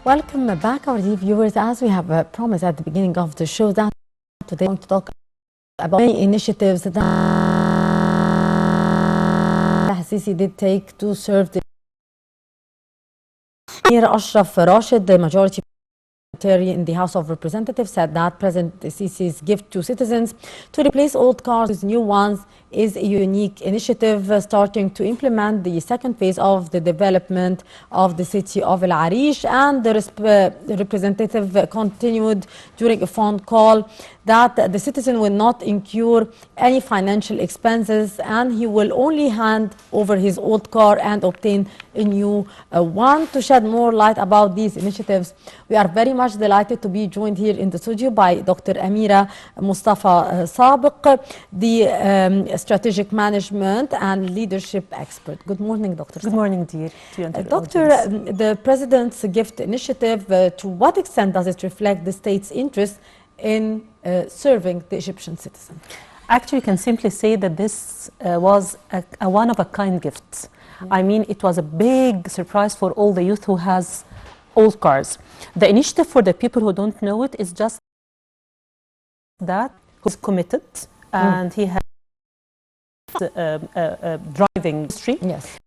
Welcome back, our dear viewers. As we have promised at the beginning of the show, that today we're going to talk about many initiatives that Sisi did take to serve the Amira Ashraf Rashid, the majority in the House of Representatives, said that President Sisi's gift to citizens to replace old cars with new ones is a unique initiative, starting to implement the second phase of the development of the city of El Arish. And the representative continued during a phone call that the citizen will not incur any financial expenses, and he will only hand over his old car and obtain a new one. To shed more light about these initiatives, we are very much delighted to be joined here in the studio by Dr. Amira Mustafa Sabeq, the strategic management and leadership expert. Good morning, Dr. Good morning, dear. Doctor, the President's Gift Initiative, to what extent does it reflect the state's interest in serving the Egyptian citizen? Actually, you can simply say that this was a one-of-a-kind gift. I mean, it was a big surprise for all the youth who has old cars. The initiative, for the people who don't know it, is just that who's committed and he has driving history. Yes.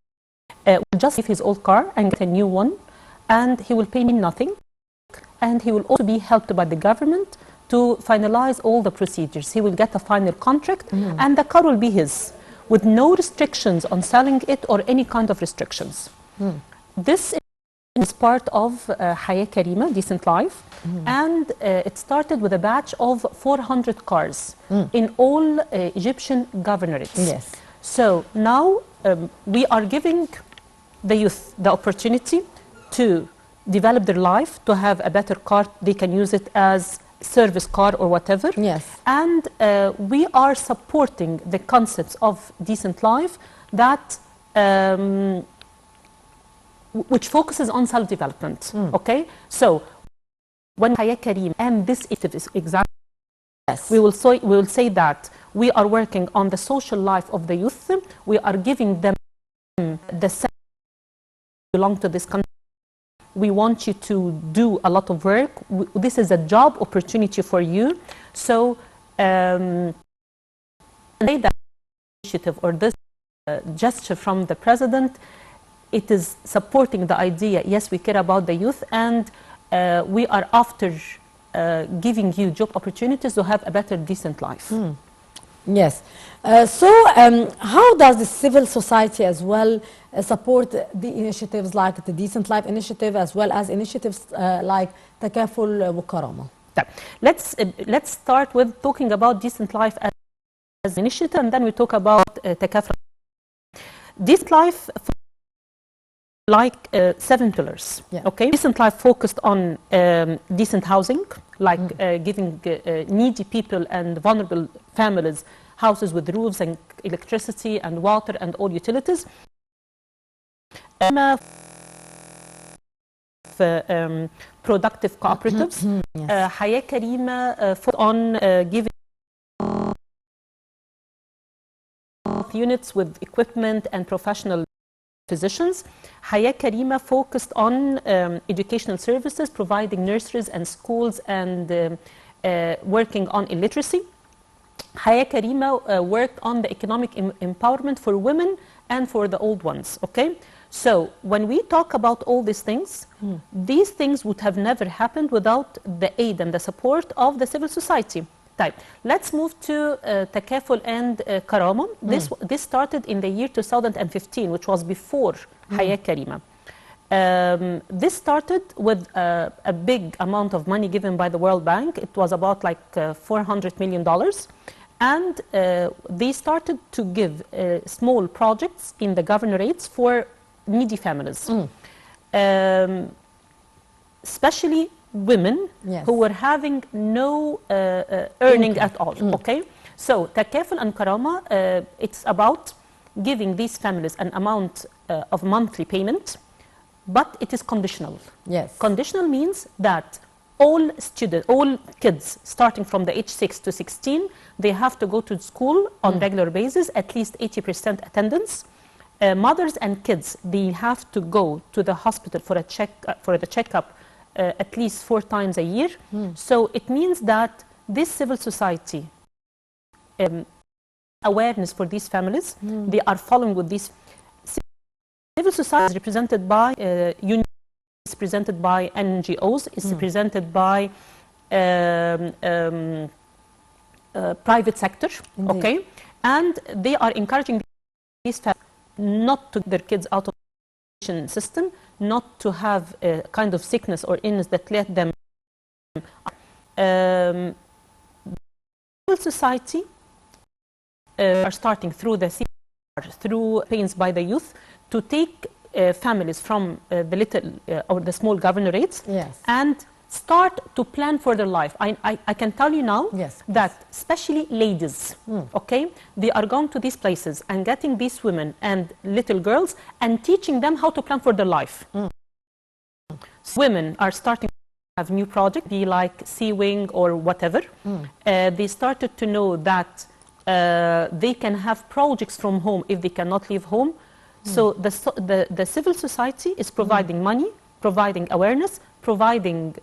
Will just leave his old car and get a new one, and he will pay me nothing, and he will also be helped by the government to finalize all the procedures. He will get a final contract and the car will be his, with no restrictions on selling it or any kind of restrictions. This is part of Hayat Karima, Decent Life, and it started with a batch of 400 cars in all Egyptian governorates. Yes. So now we are giving the youth the opportunity to develop their life, to have a better car. They can use it as service car or whatever. Yes. And we are supporting the concepts of decent life that which focuses on self-development. Okay, so when Hayat Karim and this is exactly, yes, we will say that we are working on the social life of the youth. We are giving them the sense they belong to this country. We want you to do a lot of work. This is a job opportunity for you. So say that initiative or this gesture from the president, it is supporting the idea, yes, we care about the youth, and we are after giving you job opportunities to have a better, decent life. Yes. So how does the civil society as well support the initiatives like the Decent Life Initiative, as well as initiatives like Takaful wa Karama? Let's start with talking about Decent Life as an initiative, and then we talk about Takaful. Decent Life, like 7 pillars. Yeah. Okay. Decent Life focused on decent housing, like giving needy people and vulnerable families houses with roofs and electricity and water and all utilities. Productive cooperatives. Yes. Hayat Karima focused on giving units with equipment and professional physicians. Hayat Karima focused on educational services, providing nurseries and schools and working on illiteracy. Hayat Karima worked on the economic empowerment for women and for the old ones. Okay, so when we talk about all these things would have never happened without the aid and the support of the civil society. Let's move to Takaful and Karama. This started in the year 2015, which was before Hayat Karima. This started with a big amount of money given by the World Bank. It was about like $400 million. And they started to give small projects in the governorates for needy families. Especially women, yes, who were having no earning at all. Okay, so Takaful and Karama, it's about giving these families an amount of monthly payment, but it is conditional. Yes. Conditional means that all kids starting from the age 6 to 16, they have to go to school on regular basis, at least 80% attendance. Mothers and kids, they have to go to the hospital for the checkup at least 4 times a year. So it means that this civil society awareness for these families, they are following with these. Civil society is represented by unions, is represented by NGOs, is represented by private sector, Indeed. okay? And they are encouraging these families not to get their kids out of the education system, not to have a kind of sickness or illness that let them. Civil society are starting through through campaigns by the youth to take families from the little or the small governorates and start to plan for their life. I can tell you now that especially ladies, okay, they are going to these places and getting these women and little girls and teaching them how to plan for their life. So women are starting to have new projects, be like Sea-Wing or whatever. They started to know that they can have projects from home if they cannot leave home. So the civil society is providing money, providing awareness, providing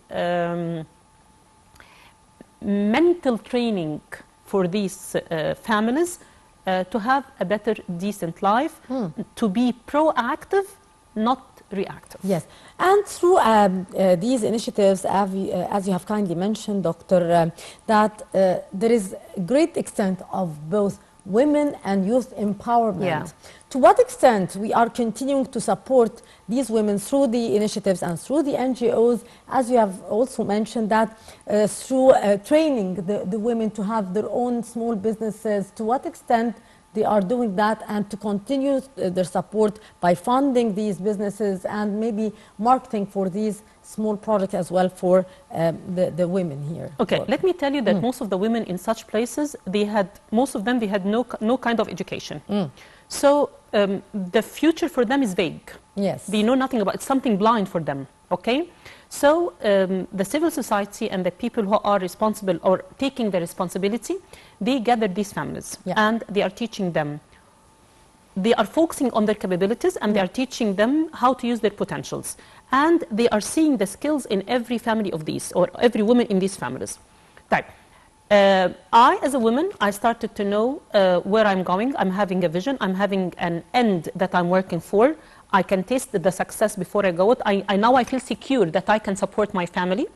mental training for these families to have a better, decent life, to be proactive, not reactive. Yes, and through these initiatives, as you have kindly mentioned, Doctor, that there is great extent of both women and youth empowerment. To what extent we are continuing to support these women through the initiatives and through the NGOs, as you have also mentioned that through training the women to have their own small businesses, to what extent they are doing that, and to continue their support by funding these businesses and maybe marketing for these small projects as well for the women here. Okay, let me tell you that most of the women in such places, most of them had no kind of education. So the future for them is vague. Yes. They know nothing about it. It's something blind for them, okay? So the civil society and the people who are responsible or taking the responsibility, they gather these families and they are teaching them. They are focusing on their capabilities and they are teaching them how to use their potentials. And they are seeing the skills in every family of these, or every woman in these families. Right. I, as a woman, I started to know where I'm going. I'm having a vision. I'm having an end that I'm working for. I can taste the success before I go out. Now I feel secure that I can support my family.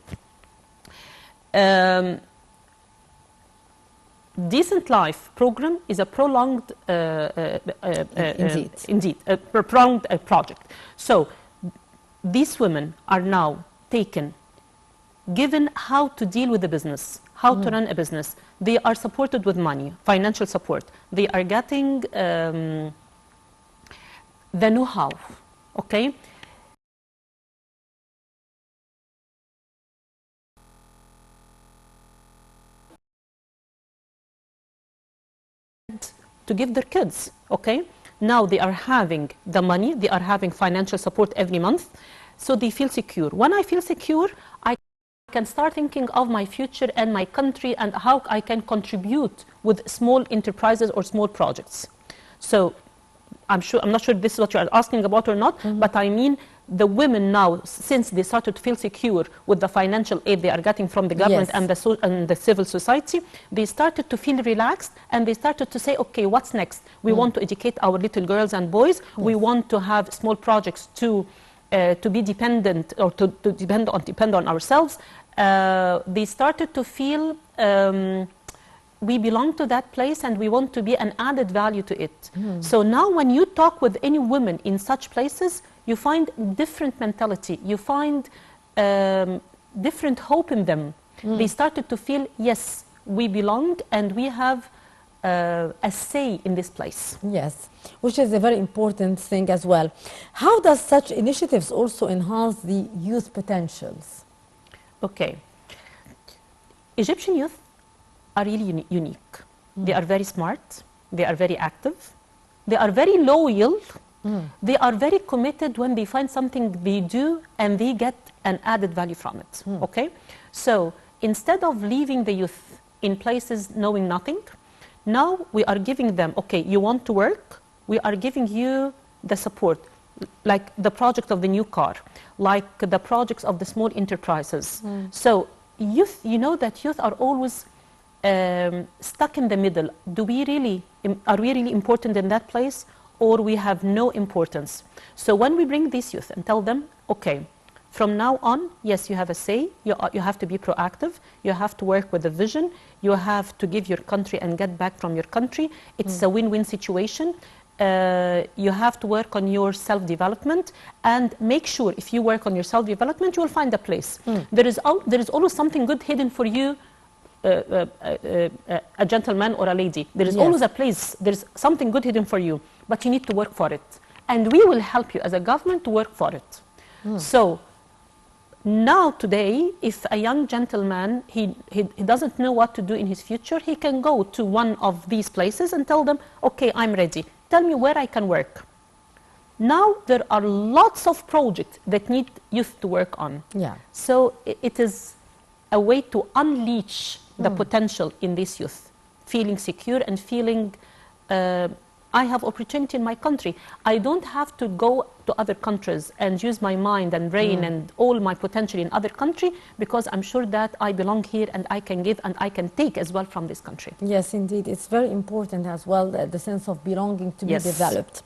Decent Life program is a prolonged, indeed, a prolonged project. So these women are now taken, given how to deal with the business, how to run a business. They are supported with money, financial support. They are getting the know-how, okay? To give their kids, okay? Now they are having the money, they are having financial support every month, so they feel secure. When I feel secure, I can start thinking of my future and my country and how I can contribute with small enterprises or small projects. So I'm not sure this is what you are asking about or not, but I mean the women now, since they started to feel secure with the financial aid they are getting from the government and the civil society, they started to feel relaxed and they started to say, okay, what's next? We want to educate our little girls and boys. We want to have small projects to be dependent or to depend on ourselves. They started to feel we belong to that place and we want to be an added value to it. So now when you talk with any women in such places, you find different mentality. You find different hope in them. They started to feel, yes, we belong and we have a say in this place. Yes, which is a very important thing as well. How does such initiatives also enhance the youth potentials? Okay. Egyptian youth are really unique. They are very smart. They are very active. They are very loyal. They are very committed when they find something they do and they get an added value from it. Okay? So instead of leaving the youth in places knowing nothing, now we are giving them, okay, you want to work? We are giving you the support, like the project of the new car. like the projects of the small enterprises. So youth, you know that youth are always stuck in the middle. Are we really important in that place, or we have no importance? So when we bring these youth and tell them, okay, from now on, yes, you have a say, you have to be proactive, you have to work with a vision, you have to give your country and get back from your country. It's a win-win situation. You have to work on your self-development, and make sure if you work on your self-development, you will find a place. There is always something good hidden for you, a gentleman or a lady. There is always a place, there is something good hidden for you, but you need to work for it. And we will help you as a government to work for it. So now today, if a young gentleman, he doesn't know what to do in his future, he can go to one of these places and tell them, okay, I'm ready. Tell me where I can work. Now there are lots of projects that need youth to work on. Yeah. So it is a way to unleash the potential in this youth, feeling secure and feeling I have opportunity in my country. I don't have to go to other countries and use my mind and brain and all my potential in other country, because I'm sure that I belong here and I can give and I can take as well from this country. Yes, indeed. It's very important as well, the sense of belonging to be developed.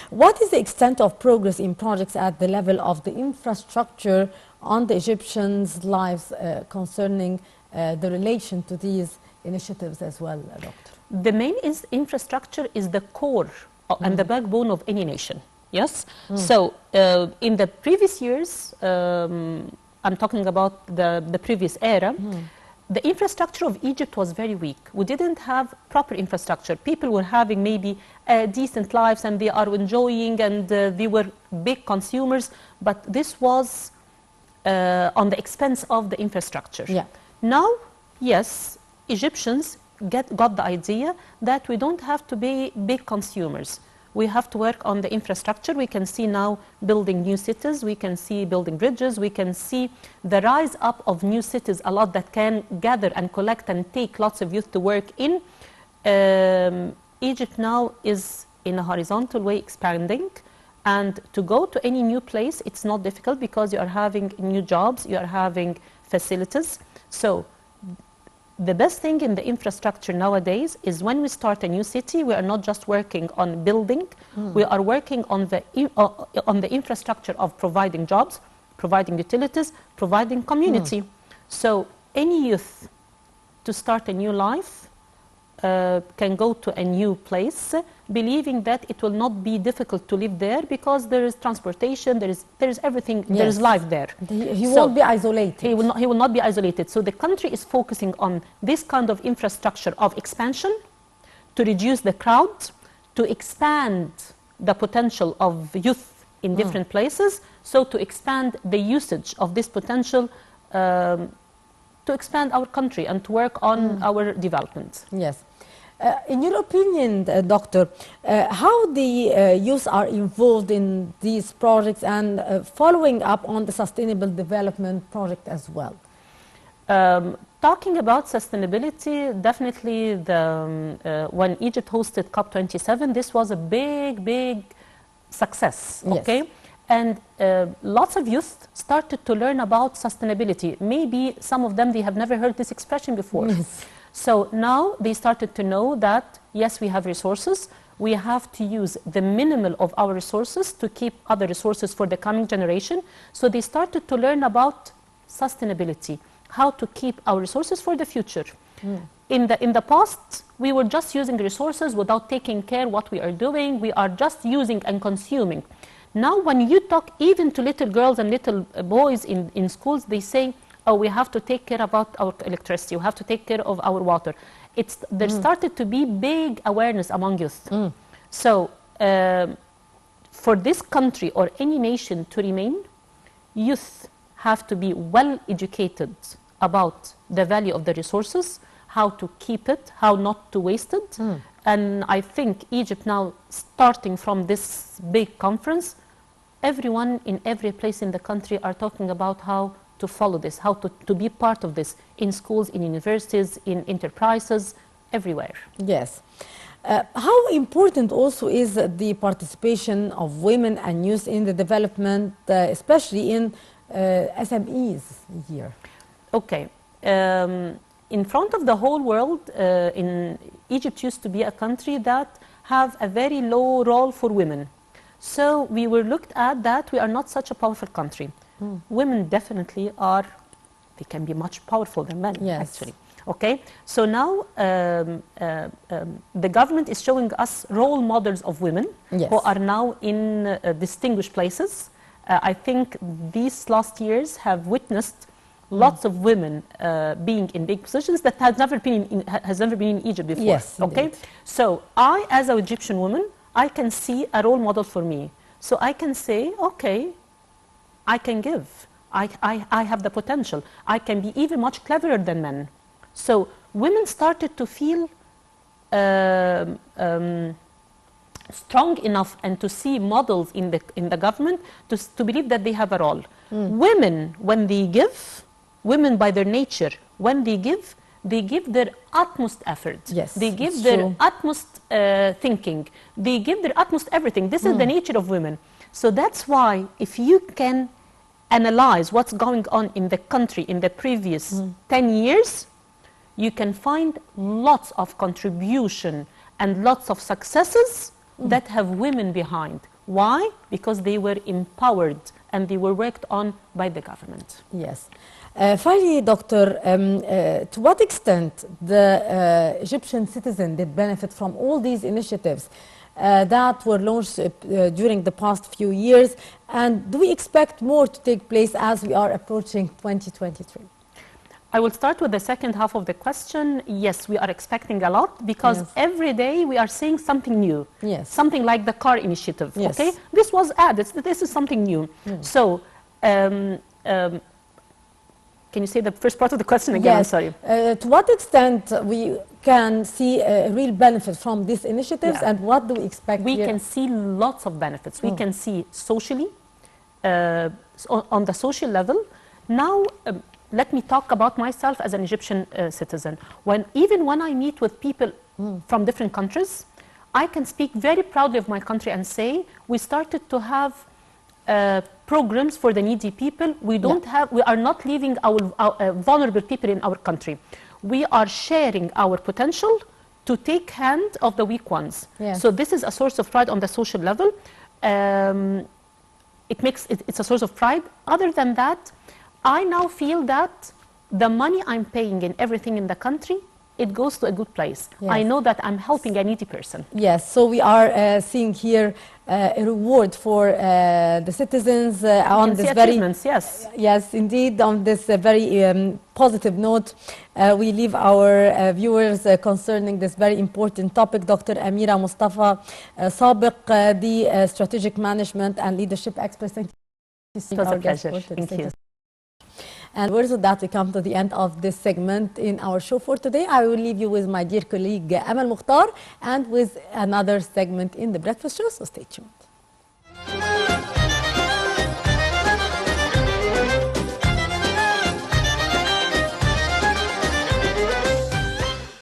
What is the extent of progress in projects at the level of the infrastructure on the Egyptians' lives concerning the relation to these initiatives as well, Doctor? The main infrastructure is the core and the backbone of any nation. Yes. So in the previous years, I'm talking about the previous era, the infrastructure of Egypt was very weak. We didn't have proper infrastructure. People were having maybe decent lives and they are enjoying and they were big consumers, but this was on the expense of the infrastructure. Yeah. Now, yes, Egyptians got the idea that we don't have to be big consumers. We have to work on the infrastructure. We can see now building new cities. We can see building bridges. We can see the rise up of new cities a lot that can gather and collect and take lots of youth to work in. Egypt now is in a horizontal way expanding. And to go to any new place, it's not difficult because you are having new jobs, you are having facilities. So the best thing in the infrastructure nowadays is when we start a new city, we are not just working on building, we are working on the infrastructure of providing jobs, providing utilities, providing community. So any youth to start a new life can go to a new place, believing that it will not be difficult to live there because there is transportation, there is everything, there is life there. He won't be isolated. He will not be isolated. So the country is focusing on this kind of infrastructure of expansion to reduce the crowd, to expand the potential of youth in different places, so to expand the usage of this potential to expand our country and to work on our development. Yes. In your opinion, Doctor, how the youth are involved in these projects and following up on the Sustainable Development Project as well? Talking about sustainability, definitely when Egypt hosted COP27, this was a big success, okay? Yes. And lots of youth started to learn about sustainability. Maybe some of them, they have never heard this expression before. Yes. So now they started to know that, yes, we have resources. We have to use the minimal of our resources to keep other resources for the coming generation. So they started to learn about sustainability, how to keep our resources for the future. In the past, we were just using resources without taking care what we are doing. We are just using and consuming. Now, when you talk even to little girls and little boys in schools, they say, oh, we have to take care about our electricity, we have to take care of our water. There started to be big awareness among youth. So for this country or any nation to remain, youth have to be well educated about the value of the resources, how to keep it, how not to waste it. And I think Egypt now, starting from this big conference, everyone in every place in the country are talking about how to follow this, how to be part of this in schools, in universities, in enterprises, everywhere. Yes. How important also is the participation of women and youth in the development, especially in SMEs here? Okay. In front of the whole world, in Egypt used to be a country that have a very low role for women. So we were looked at that we are not such a powerful country. Women definitely are, they can be much powerful than men, actually. Okay, so now the government is showing us role models of women who are now in distinguished places. I think these last years have witnessed lots of women being in big positions that has never been in Egypt before. Yes, okay, indeed. so I, as an Egyptian woman, I can see a role model for me. So I can say, okay, I can give. I have the potential. I can be even much cleverer than men. So women started to feel strong enough and to see models in the government to believe that they have a role. Women, when they give, women by their nature, when they give their utmost effort. Yes, they give their utmost thinking. They give their utmost everything. This is the nature of women. So that's why if you can analyze what's going on in the country in the previous 10 years, you can find lots of contribution and lots of successes that have women behind. Why? Because they were empowered and they were worked on by the government. Yes. Finally, Doctor, to what extent the Egyptian citizen did benefit from all these initiatives that were launched during the past few years, and do we expect more to take place as we are approaching 2023? I will start with the second half of the question. Yes, we are expecting a lot because every day we are seeing something new. Yes. Something like the car initiative. Yes. Okay, this was added. This is something new. So, can you say the first part of the question again? Yes. I'm sorry. To what extent we can see a real benefit from these initiatives, and what do we expect? We can see lots of benefits. We can see socially, on the social level. Now, let me talk about myself as an Egyptian citizen. Even when I meet with people from different countries, I can speak very proudly of my country and say we started to have programs for the needy people. We are not leaving our vulnerable people in our country. We are sharing our potential to take hand of the weak ones. Yes. So this is a source of pride on the social level. It's a source of pride. Other than that, I now feel that the money I'm paying in everything in the country, it goes to a good place. Yes. I know that I'm helping a needy person. Yes, so we are seeing here a reward for the citizens on this very yes, indeed, on this very positive note. We leave our viewers concerning this very important topic. Dr. Amira Mustafa Sabeq, the strategic management and leadership expert. Thank you. It was a pleasure. Thank you. And with that, we come to the end of this segment in our show for today. I will leave you with my dear colleague Amal Mukhtar and with another segment in the breakfast show, so stay tuned.